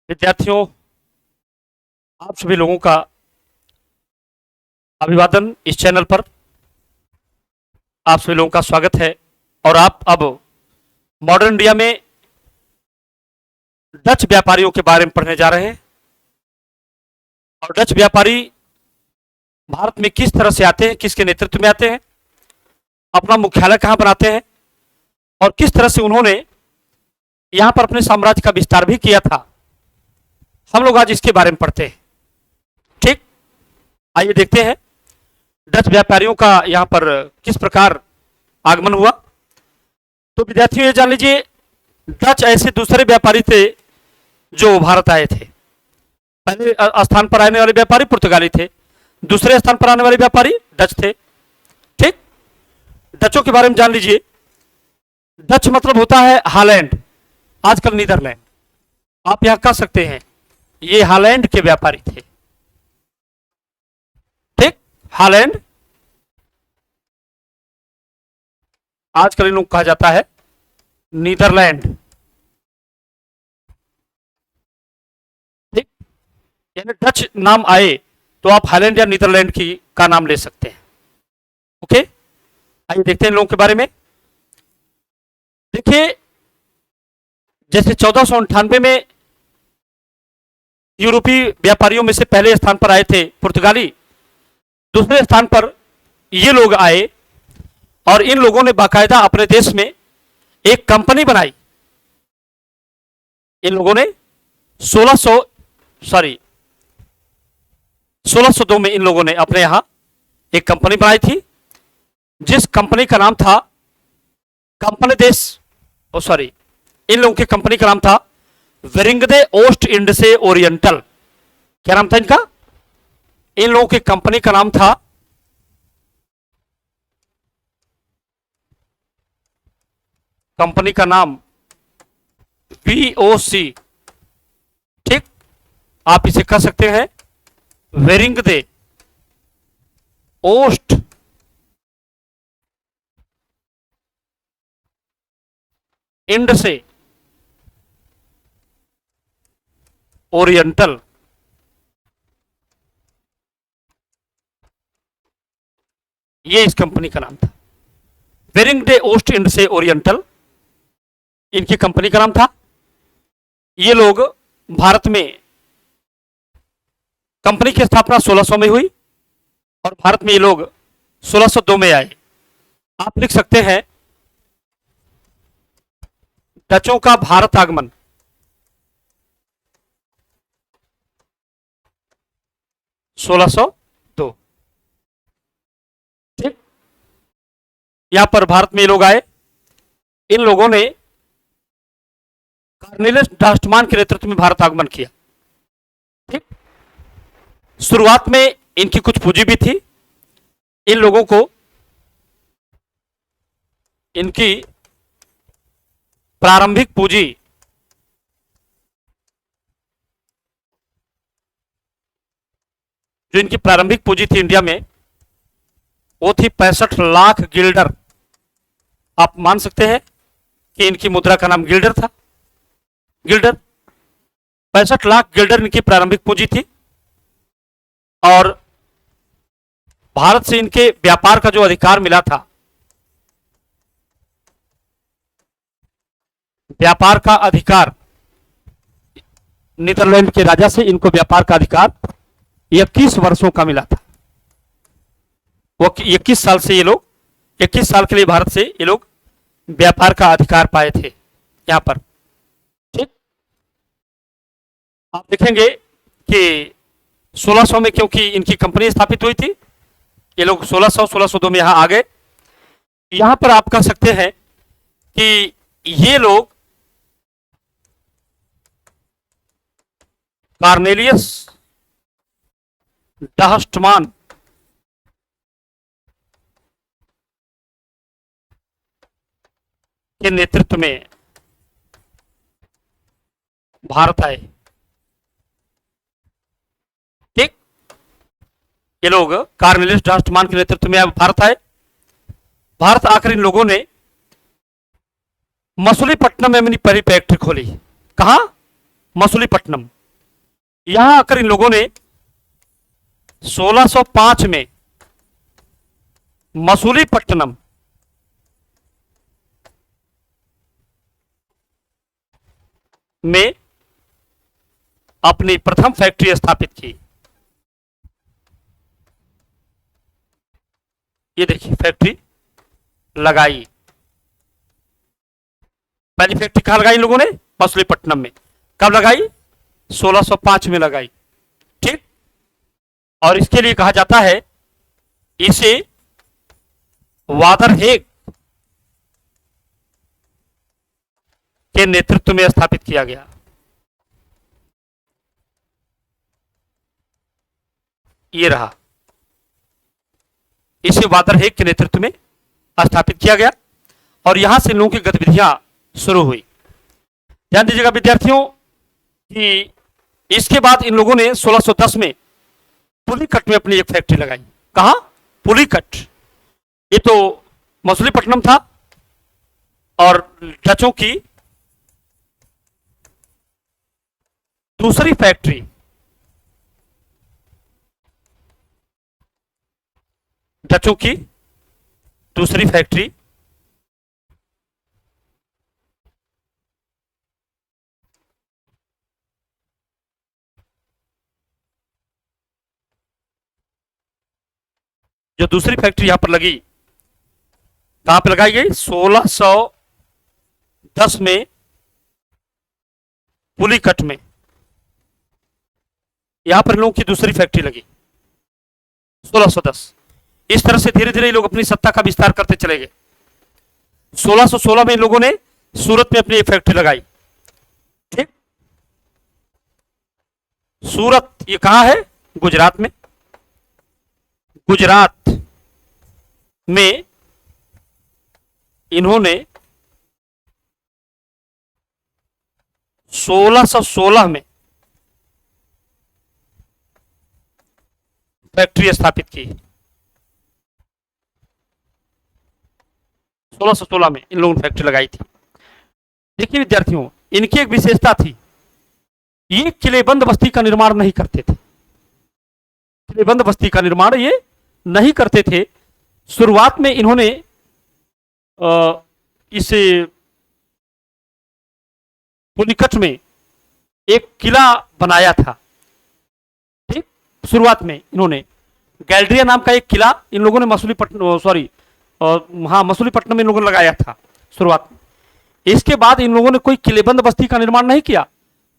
विद्यार्थियों, आप सभी लोगों का अभिवादन। इस चैनल पर आप सभी लोगों का स्वागत है और आप अब मॉडर्न इंडिया में डच व्यापारियों के बारे में पढ़ने जा रहे हैं। और डच व्यापारी भारत में किस तरह से आते हैं, किसके नेतृत्व में आते हैं, अपना मुख्यालय कहाँ बनाते हैं और किस तरह से उन्होंने यहाँ पर अपने साम्राज्य का विस्तार भी किया था, हम लोग आज इसके बारे में पढ़ते हैं। ठीक, आइए देखते हैं डच व्यापारियों का यहाँ पर किस प्रकार आगमन हुआ। तो विद्यार्थियों, ये जान लीजिए, डच ऐसे दूसरे व्यापारी थे जो भारत आए थे। पहले स्थान पर आने वाले व्यापारी पुर्तगाली थे, दूसरे स्थान पर आने वाले व्यापारी डच थे। ठीक, डचों के बारे में जान लीजिए। डच मतलब होता है हालैंड, आजकल नीदरलैंड। आप यहां कह सकते हैं ये हालैंड के व्यापारी थे। ठीक, हालैंड आजकल इन लोग कहा जाता है नीदरलैंड। ठीक, यानी डच नाम आए तो आप हालैंड या नीदरलैंड की का नाम ले सकते हैं। ओके, आइए देखते हैं इन लोगों के बारे में। देखिए, जैसे 1498 में यूरोपीय व्यापारियों में से पहले स्थान पर आए थे पुर्तगाली, दूसरे स्थान पर ये लोग आए और इन लोगों ने बाकायदा अपने देश में एक कंपनी बनाई। इन लोगों ने 1602 में इन लोगों ने अपने यहां एक कंपनी बनाई थी, जिस कंपनी का नाम था इन लोगों की कंपनी का नाम था वेरिंगदे ओस्ट इंडसे ओरिएंटल। क्या नाम था इनका? इन लोगों की कंपनी का नाम था VOC। ठीक, आप इसे कह सकते हैं वेरिंगदे ओस्ट इंडसे ओरिएंटल। ये इस कंपनी का नाम था, वेरिंगडे ओस्ट इंडसे ओरिएंटल इनकी कंपनी का नाम था। ये लोग भारत में, कंपनी की स्थापना 1600 में हुई और भारत में ये लोग 1602 में आए। आप लिख सकते हैं डचों का भारत आगमन 1602। ठीक, यहां पर भारत में ये लोग आए। इन लोगों ने कार्नेलियस डास्टमान के नेतृत्व में भारत आगमन किया। ठीक, शुरुआत में इनकी कुछ पूंजी भी थी। इन लोगों को इनकी प्रारंभिक पूंजी थी इंडिया में, वो थी 65 लाख गिल्डर। आप मान सकते हैं कि इनकी मुद्रा का नाम गिल्डर था। 65 लाख गिल्डर इनकी प्रारंभिक पूंजी थी और भारत से इनके व्यापार का जो अधिकार मिला था, व्यापार का अधिकार नीदरलैंड के राजा से इनको व्यापार का अधिकार 21 वर्षों का मिला था। वो 21 साल से ये लोग 21 साल के लिए भारत से ये लोग व्यापार का अधिकार पाए थे यहां पर। ठीक, आप देखेंगे कि 1600 में क्योंकि इनकी कंपनी स्थापित हुई थी, ये लोग 1602 में यहां आ गए। यहां पर आप कह सकते हैं कि ये लोग कार्नेलियस डास्टमान के नेतृत्व में भारत आए। ठीक, ये लोग कार्नेलियस डास्टमान के नेतृत्व में भारत आए। भारत आकर इन लोगों ने मसूलीपट्टनम में अपनी पहली फैक्ट्री खोली। कहां? मसूलीपट्टनम। यहां आकर इन लोगों ने 1605 में मसूलीपट्टनम में अपनी प्रथम फैक्ट्री स्थापित की। ये देखिए फैक्ट्री लगाई। पहली फैक्ट्री कहां लगाई इन लोगों ने? मसूलीपट्टनम में। कब लगाई? 1605 में लगाई। ठीक। और इसके लिए कहा जाता है, इसे वादरहेग के नेतृत्व में स्थापित किया गया। ये रहा, इसे वादरहेग के नेतृत्व में स्थापित किया गया और यहां से लोगों की गतिविधियां शुरू हुई। ध्यान दीजिएगा विद्यार्थियों कि इसके बाद इन लोगों ने 1610 में पुलिकट में अपनी एक फैक्ट्री लगाई। कहां? पुलिकट। ये तो मसूलीपट्टनम था और डचों की दूसरी फैक्ट्री जो दूसरी फैक्ट्री यहां पर लगी, कहां पर लगाई गई? 1610 में पुलिकट में। यहां पर लोगों की दूसरी फैक्ट्री लगी 1610। इस तरह से धीरे धीरे लोग अपनी सत्ता का विस्तार करते चले गए। 1616 में लोगों ने सूरत में अपनी एक फैक्ट्री लगाई। ठीक। सूरत ये कहां है? गुजरात में। गुजरात में इन्होंने 1616 में फैक्ट्री स्थापित की। 1616 में इन लोगों ने फैक्ट्री लगाई थी। देखिए विद्यार्थियों, इनकी एक विशेषता थी, ये किलेबंद बस्ती का निर्माण नहीं करते थे। किलेबंद बस्ती का निर्माण ये नहीं करते थे। शुरुआत में इन्होंने इसे पुलिकट में एक किला बनाया था। ठीक। शुरुआत में इन्होंने गैलरिया नाम का एक किला इन लोगों ने मसूलीपट्टनम में इन लोगों ने लगाया था शुरुआत में। इसके बाद इन लोगों ने कोई किलेबंद बस्ती का निर्माण नहीं किया,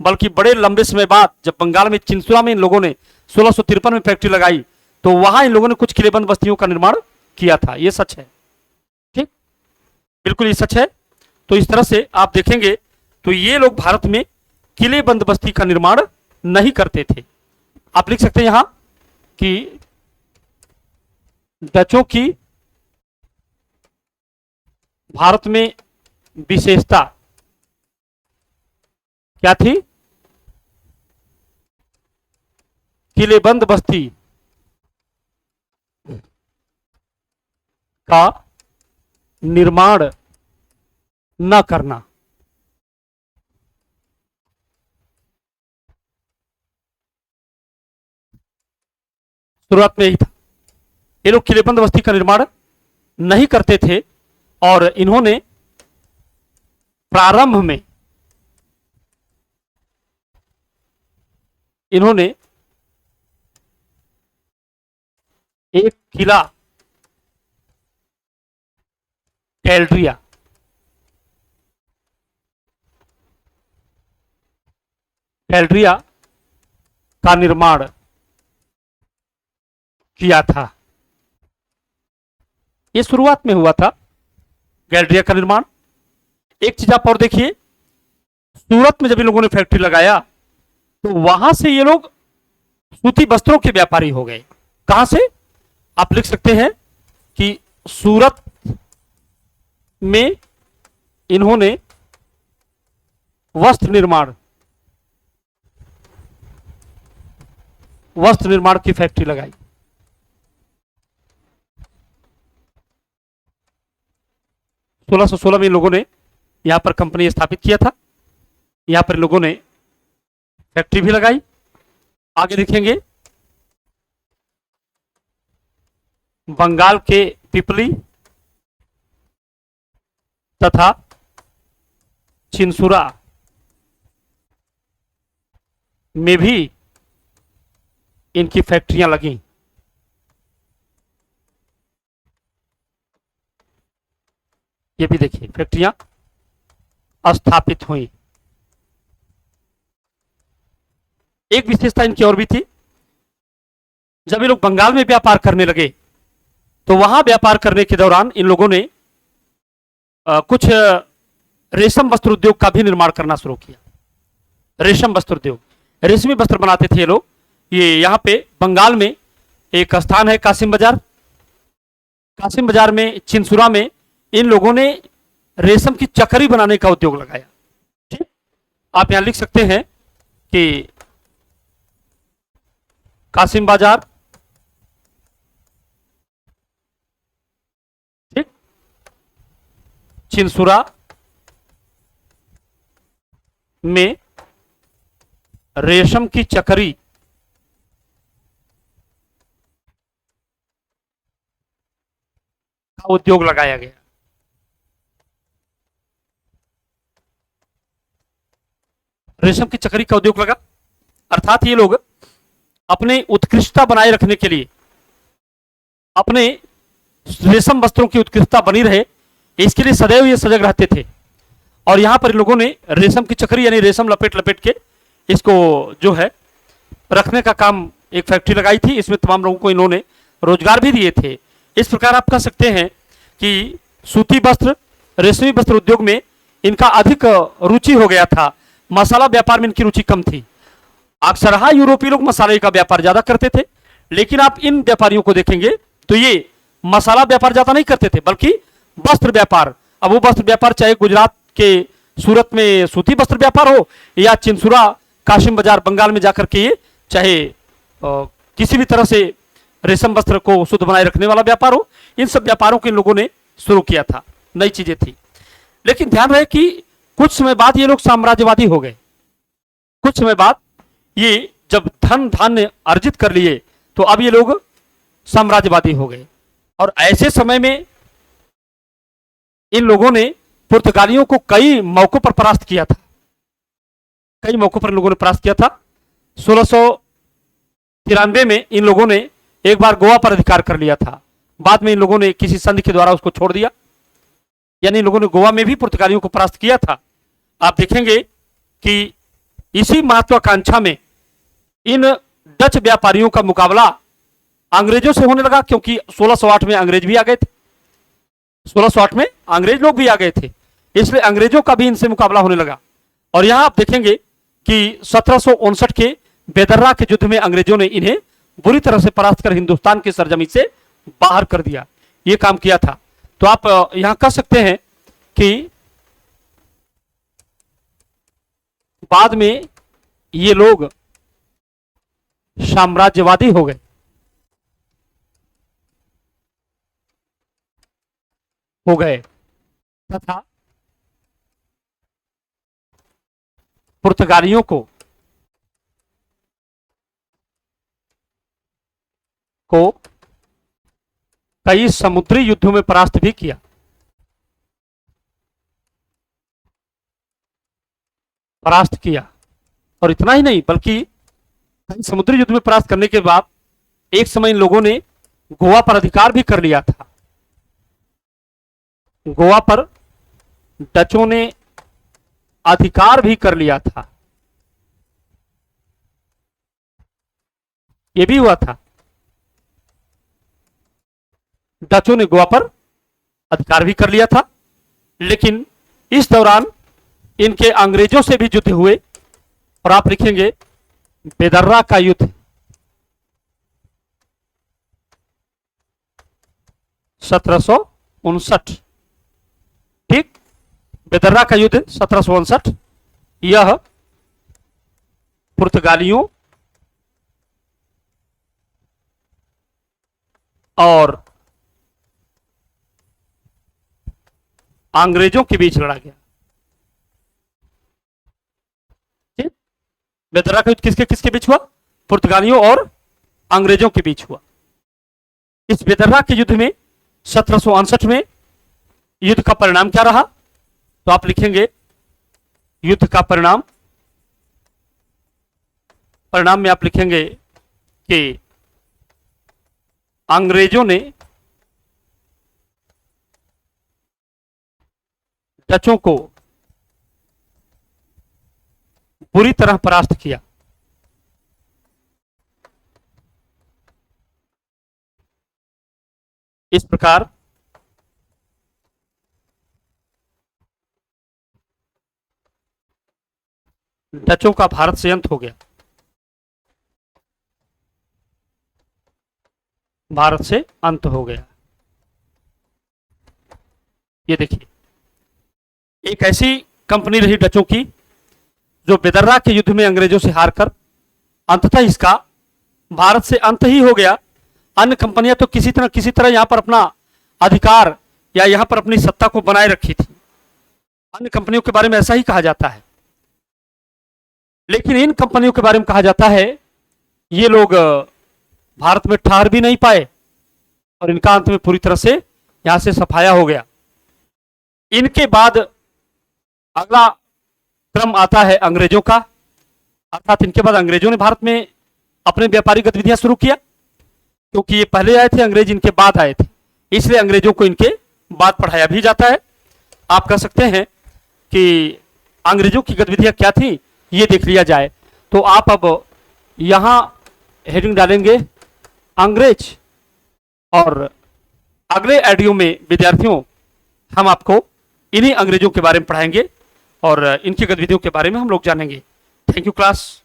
बल्कि बड़े लंबे समय बाद जब बंगाल में चिंसुरा में इन लोगों ने 1653 में फैक्ट्री लगाई तो वहां इन लोगों ने कुछ किलेबंद बस्तियों का निर्माण किया था। यह सच है। ठीक। बिल्कुल ये सच है। तो इस तरह से आप देखेंगे तो ये लोग भारत में किलेबंद बस्ती का निर्माण नहीं करते थे। आप लिख सकते हैं यहां कि डचों की भारत में विशेषता क्या थी? किलेबंद बस्ती का निर्माण न करना। शुरुआत में यही था, ये लोग किलेबंद बस्ती का निर्माण नहीं करते थे और इन्होंने प्रारंभ में एक किला कैलड्रिया का निर्माण किया था। यह शुरुआत में हुआ था गैलड्रिया का निर्माण। एक चीज आप और देखिए, सूरत में जब इन लोगों ने फैक्ट्री लगाया तो वहां से ये लोग सूती वस्त्रों के व्यापारी हो गए। कहां से? आप लिख सकते हैं कि सूरत में इन्होंने वस्त्र निर्माण की फैक्ट्री लगाई। सोलह सौ 16 में इन लोगों ने यहां पर कंपनी स्थापित किया था। यहां पर लोगों ने फैक्ट्री भी लगाई आगे देखेंगे बंगाल के पिपली तथा चिंसुरा में भी इनकी फैक्ट्रियां लगी। ये भी देखिए फैक्ट्रियां स्थापित हुई। एक विशेषता इनकी और भी थी, जब ये लोग बंगाल में व्यापार करने लगे तो वहां व्यापार करने के दौरान इन लोगों ने कुछ रेशम वस्त्र उद्योग का भी निर्माण करना शुरू किया। रेशम वस्त्र उद्योग, रेशमी वस्त्र बनाते थे ये लोग। ये यहाँ पे बंगाल में एक स्थान है कासिम बाजार, कासिम बाजार में चिंसुरा में इन लोगों ने रेशम की चकरी बनाने का उद्योग लगाया। ठीक, आप यहां लिख सकते हैं कि कासिम बाजार, ठीक, चिंसुरा में रेशम की चकरी का उद्योग लगाया गया। रेशम की चकरी का उद्योग लगा, अर्थात ये लोग अपने उत्कृष्टता बनाए रखने के लिए, अपने रेशम वस्त्रों की उत्कृष्टता बनी रहे, इसके लिए सदैव ये सजग रहते थे। और यहां पर लोगों ने रेशम की चकरी यानी रेशम लपेट लपेट के इसको जो है रखने का काम, एक फैक्ट्री लगाई थी। इसमें तमाम लोगों को इन्होंने रोजगार भी दिए थे। इस प्रकार आप कह सकते हैं कि सूती वस्त्र, रेशमी वस्त्र उद्योग में इनका अधिक रुचि हो गया था। मसाला व्यापार में इनकी रुचि कम थी। अक्सरहा यूरोपीय लोग मसाले का व्यापार ज्यादा करते थे, लेकिन आप इन व्यापारियों को देखेंगे तो ये मसाला व्यापार ज्यादा नहीं करते थे, बल्कि वस्त्र व्यापार। अब वो वस्त्र व्यापार चाहे गुजरात के सूरत में सूती वस्त्र व्यापार हो या चिंसुरा काशिम बाजार बंगाल में जाकर के ये चाहे किसी भी तरह से रेशम वस्त्र को शुद्ध बनाए रखने वाला व्यापार हो, इन सब व्यापारों के इन लोगों ने शुरू किया था। नई चीजें थी, लेकिन ध्यान रहे कि कुछ समय बाद ये लोग साम्राज्यवादी हो गए। कुछ समय बाद ये जब धन धान्य अर्जित कर लिए तो अब ये लोग साम्राज्यवादी हो गए। और ऐसे समय में इन लोगों ने पुर्तगालियों को कई मौकों पर परास्त किया था। कई मौकों पर इन लोगों ने परास्त किया था। 1693 में इन लोगों ने एक बार गोवा पर अधिकार कर लिया था। बाद में इन लोगों ने किसी संधि के द्वारा उसको छोड़ दिया, यानी इन लोगों ने गोवा में भी पुर्तगालियों को परास्त किया था। आप देखेंगे कि इसी महत्वाकांक्षा में इन डच व्यापारियों का मुकाबला अंग्रेजों से होने लगा, क्योंकि 1608 में अंग्रेज भी आ गए थे। 1608 में अंग्रेज लोग भी आ गए थे, इसलिए अंग्रेजों का भी इनसे मुकाबला होने लगा। और यहां आप देखेंगे कि 1759 के बेदर्रा के युद्ध में अंग्रेजों ने इन्हें बुरी तरह से परास्त कर हिंदुस्तान की सरजमी से बाहर कर दिया। ये काम किया था। तो आप यहां कह सकते हैं कि बाद में ये लोग साम्राज्यवादी हो गए तथा पुर्तगालियों को कई समुद्री युद्धों में परास्त भी किया। और इतना ही नहीं, बल्कि कई समुद्री युद्ध में परास्त करने के बाद एक समय इन लोगों ने गोवा पर अधिकार भी कर लिया था। गोवा पर डचों ने अधिकार भी कर लिया था। यह भी हुआ था, डचों ने गोवा पर अधिकार भी कर लिया था। लेकिन इस दौरान इनके अंग्रेजों से भी युद्ध हुए। और आप लिखेंगे बेदर्रा का युद्ध 1759, ठीक, बेदर्रा का युद्ध 1759। यह पुर्तगालियों और अंग्रेजों के बीच लड़ा गया। बेदर्रा का युद्ध किसके किसके बीच हुआ? पुर्तगालियों और अंग्रेजों के बीच हुआ। इस बेदर्रा के युद्ध में 1759 में युद्ध का परिणाम क्या रहा? तो आप लिखेंगे युद्ध का परिणाम में आप लिखेंगे कि अंग्रेजों ने डचों को बुरी तरह परास्त किया। इस प्रकार डचों का भारत से अंत हो गया। भारत से अंत हो गया। ये देखिए, एक ऐसी कंपनी रही डचों की जो बेदर्रा के युद्ध में अंग्रेजों से हारकर अंततः इसका भारत से अंत ही हो गया। अन्य कंपनियां तो किसी तरह यहां पर अपना अधिकार या यहां पर अपनी सत्ता को बनाए रखी थी। अन्य कंपनियों के बारे में ऐसा ही कहा जाता है, लेकिन इन कंपनियों के बारे में कहा जाता है ये लोग भारत में ठहर भी नहीं पाए और इनका अंत में पूरी तरह से यहां से सफाया हो गया। इनके बाद अगला क्रम आता है अंग्रेजों का, अर्थात इनके बाद अंग्रेजों ने भारत में अपने व्यापारिक गतिविधियां शुरू किया। क्योंकि ये पहले आए थे अंग्रेज, इनके बाद आए थे, इसलिए अंग्रेजों को इनके बाद पढ़ाया भी जाता है। आप कह सकते हैं कि अंग्रेजों की गतिविधियां क्या थी ये देख लिया जाए। तो आप अब यहां हेडिंग डालेंगे अंग्रेज, और अगले ऑडियो में विद्यार्थियों हम आपको इन्हीं अंग्रेजों के बारे में पढ़ाएंगे और इनकी गतिविधियों के बारे में हम लोग जानेंगे। Thank you class.